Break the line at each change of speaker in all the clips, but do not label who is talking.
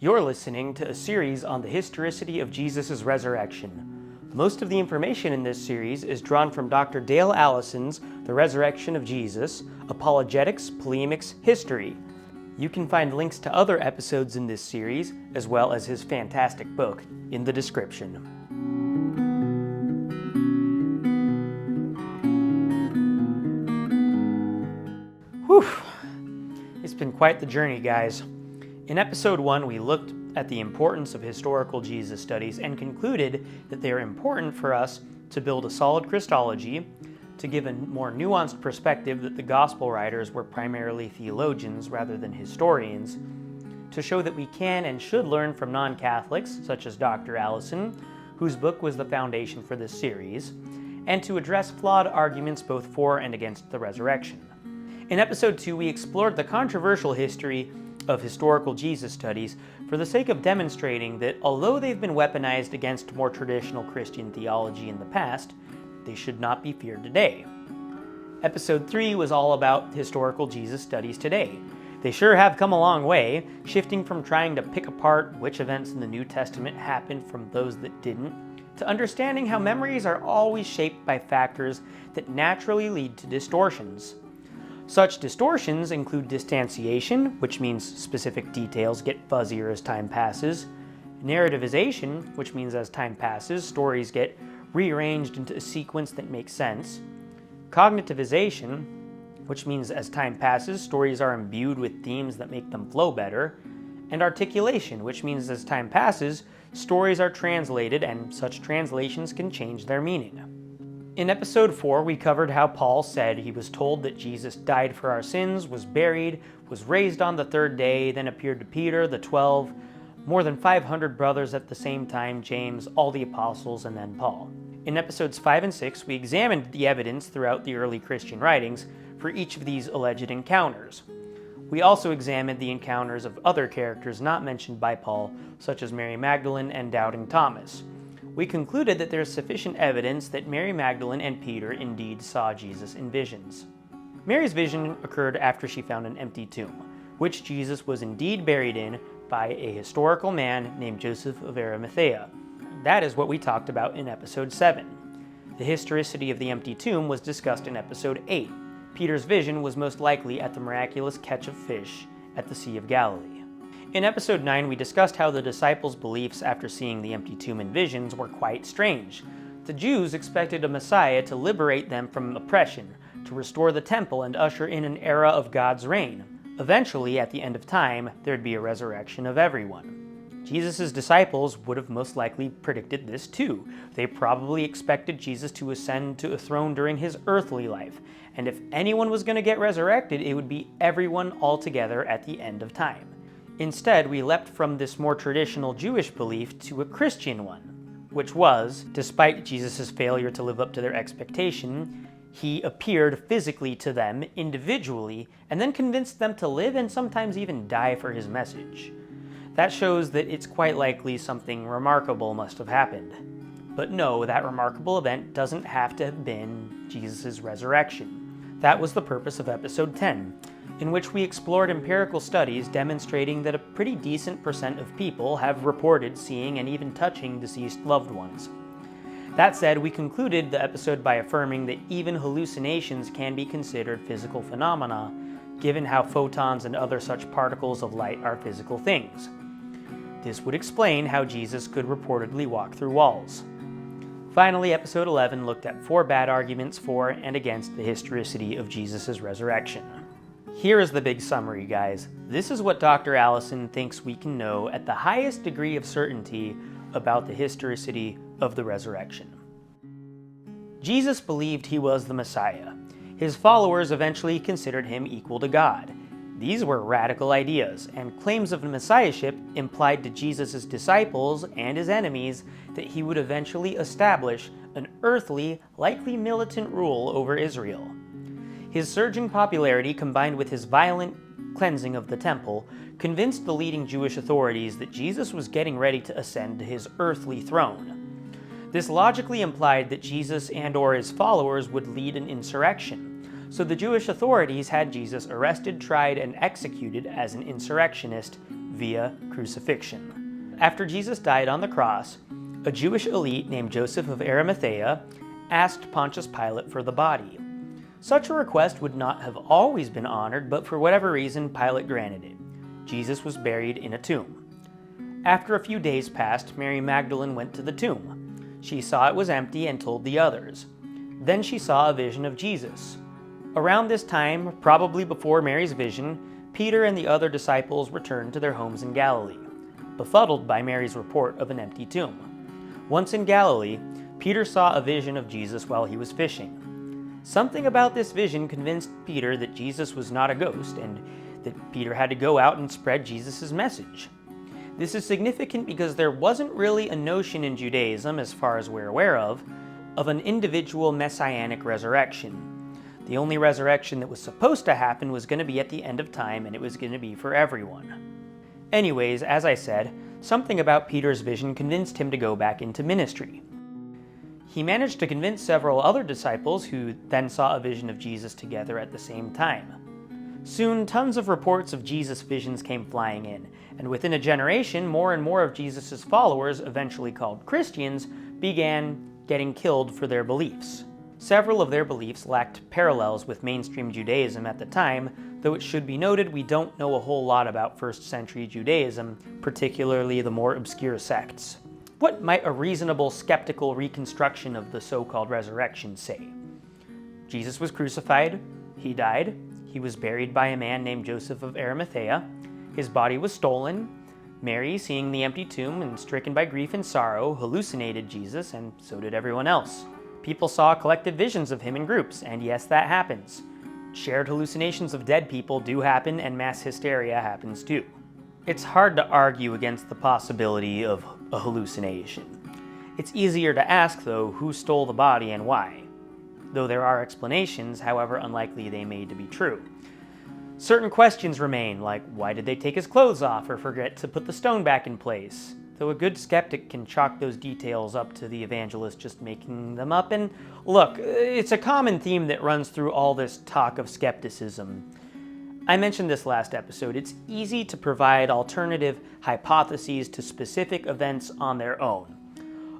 You're listening to a series on the historicity of Jesus' resurrection. Most of the information in this series is drawn from Dr. Dale Allison's The Resurrection of Jesus, Apologetics, Polemics, History. You can find links to other episodes in this series, as well as his fantastic book, in the description. Whew! It's been quite the journey, guys. In episode 1, we looked at the importance of historical Jesus studies and concluded that they are important for us to build a solid Christology, to give a more nuanced perspective that the gospel writers were primarily theologians rather than historians, to show that we can and should learn from non-Catholics, such as Dr. Allison, whose book was the foundation for this series, and to address flawed arguments both for and against the resurrection. In episode 2, we explored the controversial history of historical Jesus studies for the sake of demonstrating that although they've been weaponized against more traditional Christian theology in the past, they should not be feared today. Episode 3 was all about historical Jesus studies today. They sure have come a long way, shifting from trying to pick apart which events in the New Testament happened from those that didn't, to understanding how memories are always shaped by factors that naturally lead to distortions. Such distortions include distantiation, which means specific details get fuzzier as time passes, narrativization, which means as time passes, stories get rearranged into a sequence that makes sense, cognitivization, which means as time passes, stories are imbued with themes that make them flow better, and articulation, which means as time passes, stories are translated and such translations can change their meaning. In episode 4, we covered how Paul said he was told that Jesus died for our sins, was buried, was raised on the third day, then appeared to Peter, the 12, more than 500 brothers at the same time, James, all the apostles, and then Paul. In episodes 5 and 6, we examined the evidence throughout the early Christian writings for each of these alleged encounters. We also examined the encounters of other characters not mentioned by Paul, such as Mary Magdalene and doubting Thomas. We concluded that there is sufficient evidence that Mary Magdalene and Peter indeed saw Jesus in visions. Mary's vision occurred after she found an empty tomb, which Jesus was indeed buried in by a historical man named Joseph of Arimathea. That is what we talked about in episode 7. The historicity of the empty tomb was discussed in episode 8. Peter's vision was most likely at the miraculous catch of fish at the Sea of Galilee. In episode 9, we discussed how the disciples' beliefs after seeing the empty tomb in visions were quite strange. The Jews expected a Messiah to liberate them from oppression, to restore the temple and usher in an era of God's reign. Eventually, at the end of time, there'd be a resurrection of everyone. Jesus' disciples would have most likely predicted this too. They probably expected Jesus to ascend to a throne during his earthly life, and if anyone was going to get resurrected, it would be everyone all together at the end of time. Instead, we leapt from this more traditional Jewish belief to a Christian one, which was, despite Jesus' failure to live up to their expectation, he appeared physically to them individually and then convinced them to live and sometimes even die for his message. That shows that it's quite likely something remarkable must have happened. But no, that remarkable event doesn't have to have been Jesus' resurrection. That was the purpose of episode 10. In which we explored empirical studies demonstrating that a pretty decent percent of people have reported seeing and even touching deceased loved ones. That said, we concluded the episode by affirming that even hallucinations can be considered physical phenomena, given how photons and other such particles of light are physical things. This would explain how Jesus could reportedly walk through walls. Finally, episode 11 looked at 4 bad arguments for and against the historicity of Jesus' resurrection. Here is the big summary, guys. This is what Dr. Allison thinks we can know at the highest degree of certainty about the historicity of the resurrection. Jesus believed he was the Messiah. His followers eventually considered him equal to God. These were radical ideas, and claims of messiahship implied to Jesus' disciples and his enemies that he would eventually establish an earthly, likely militant rule over Israel. His surging popularity, combined with his violent cleansing of the temple, convinced the leading Jewish authorities that Jesus was getting ready to ascend to his earthly throne. This logically implied that Jesus and/or his followers would lead an insurrection, so the Jewish authorities had Jesus arrested, tried, and executed as an insurrectionist via crucifixion. After Jesus died on the cross, a Jewish elite named Joseph of Arimathea asked Pontius Pilate for the body. Such a request would not have always been honored, but for whatever reason, Pilate granted it. Jesus was buried in a tomb. After a few days passed, Mary Magdalene went to the tomb. She saw it was empty and told the others. Then she saw a vision of Jesus. Around this time, probably before Mary's vision, Peter and the other disciples returned to their homes in Galilee, befuddled by Mary's report of an empty tomb. Once in Galilee, Peter saw a vision of Jesus while he was fishing. Something about this vision convinced Peter that Jesus was not a ghost and that Peter had to go out and spread Jesus' message. This is significant because there wasn't really a notion in Judaism, as far as we're aware of an individual messianic resurrection. The only resurrection that was supposed to happen was going to be at the end of time, and it was going to be for everyone. Anyways, as I said, something about Peter's vision convinced him to go back into ministry. He managed to convince several other disciples who then saw a vision of Jesus together at the same time. Soon, tons of reports of Jesus' visions came flying in, and within a generation, more and more of Jesus' followers, eventually called Christians, began getting killed for their beliefs. Several of their beliefs lacked parallels with mainstream Judaism at the time, though it should be noted we don't know a whole lot about first-century Judaism, particularly the more obscure sects. What might a reasonable skeptical reconstruction of the so-called resurrection say? Jesus was crucified, he died, he was buried by a man named Joseph of Arimathea, his body was stolen, Mary, seeing the empty tomb and stricken by grief and sorrow, hallucinated Jesus, and so did everyone else. People saw collective visions of him in groups, and yes, that happens. Shared hallucinations of dead people do happen, and mass hysteria happens too. It's hard to argue against the possibility of a hallucination. It's easier to ask, though, who stole the body and why. Though there are explanations, however unlikely they may to be true. Certain questions remain, like why did they take his clothes off or forget to put the stone back in place? Though a good skeptic can chalk those details up to the evangelist just making them up. And look, it's a common theme that runs through all this talk of skepticism. I mentioned this last episode. It's easy to provide alternative hypotheses to specific events on their own.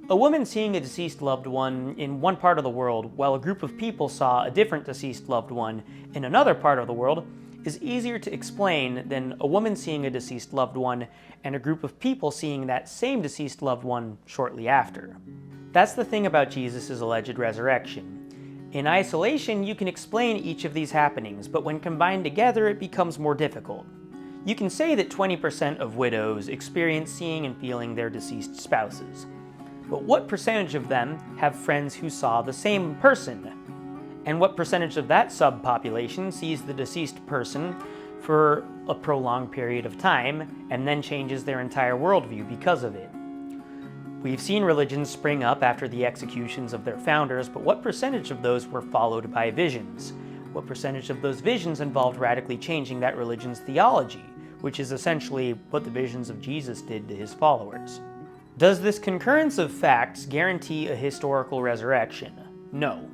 A woman seeing a deceased loved one in one part of the world, while a group of people saw a different deceased loved one in another part of the world, is easier to explain than a woman seeing a deceased loved one and a group of people seeing that same deceased loved one shortly after. That's the thing about Jesus' alleged resurrection. In isolation, you can explain each of these happenings, but when combined together, it becomes more difficult. You can say that 20% of widows experience seeing and feeling their deceased spouses. But what percentage of them have friends who saw the same person? And what percentage of that subpopulation sees the deceased person for a prolonged period of time and then changes their entire worldview because of it? We've seen religions spring up after the executions of their founders, but what percentage of those were followed by visions? What percentage of those visions involved radically changing that religion's theology, which is essentially what the visions of Jesus did to his followers? Does this concurrence of facts guarantee a historical resurrection? No.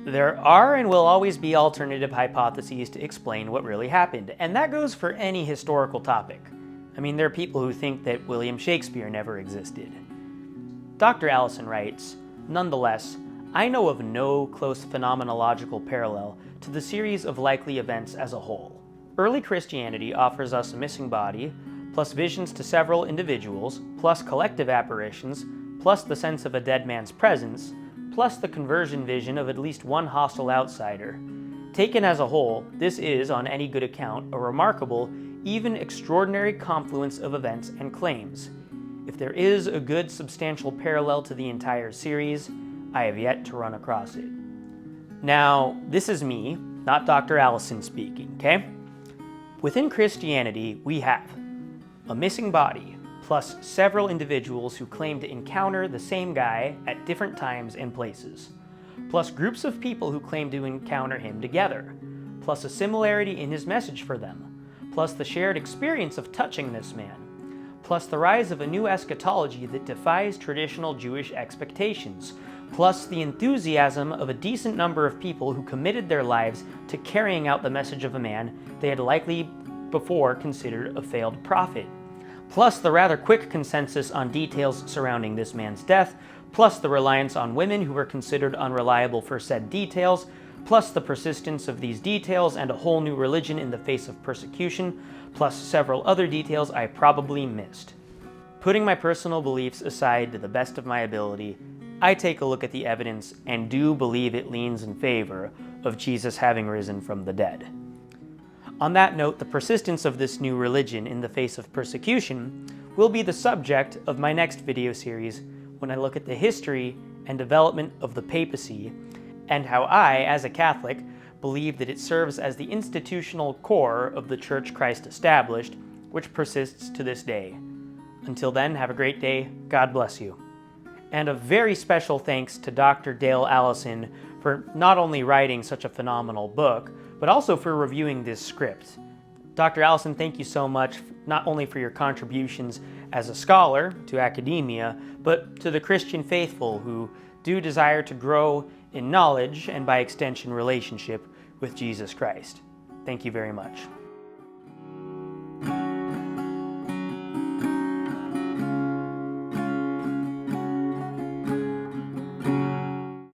There are and will always be alternative hypotheses to explain what really happened, and that goes for any historical topic. I mean, there are people who think that William Shakespeare never existed. Dr. Allison writes, "Nonetheless, I know of no close phenomenological parallel to the series of likely events as a whole. Early Christianity offers us a missing body, plus visions to several individuals, plus collective apparitions, plus the sense of a dead man's presence, plus the conversion vision of at least one hostile outsider. Taken as a whole, this is, on any good account, a remarkable, even extraordinary confluence of events and claims. If there is a good substantial parallel to the entire series, I have yet to run across it." Now, this is me, not Dr. Allison speaking, okay? Within Christianity, we have a missing body, plus several individuals who claim to encounter the same guy at different times and places, plus groups of people who claim to encounter him together, plus a similarity in his message for them, plus the shared experience of touching this man, plus the rise of a new eschatology that defies traditional Jewish expectations, plus the enthusiasm of a decent number of people who committed their lives to carrying out the message of a man they had likely before considered a failed prophet. plus the rather quick consensus on details surrounding this man's death, plus the reliance on women who were considered unreliable for said details, plus the persistence of these details and a whole new religion in the face of persecution, plus several other details I probably missed. Putting my personal beliefs aside to the best of my ability, I take a look at the evidence and do believe it leans in favor of Jesus having risen from the dead. On that note, the persistence of this new religion in the face of persecution will be the subject of my next video series when I look at the history and development of the papacy and how I, as a Catholic, believe that it serves as the institutional core of the Church Christ established, which persists to this day. Until then, have a great day. God bless you. And a very special thanks to Dr. Dale Allison for not only writing such a phenomenal book, but also for reviewing this script. Dr. Allison, thank you so much, not only for your contributions as a scholar to academia, but to the Christian faithful who do desire to grow in knowledge and by extension relationship with Jesus Christ. Thank you very much.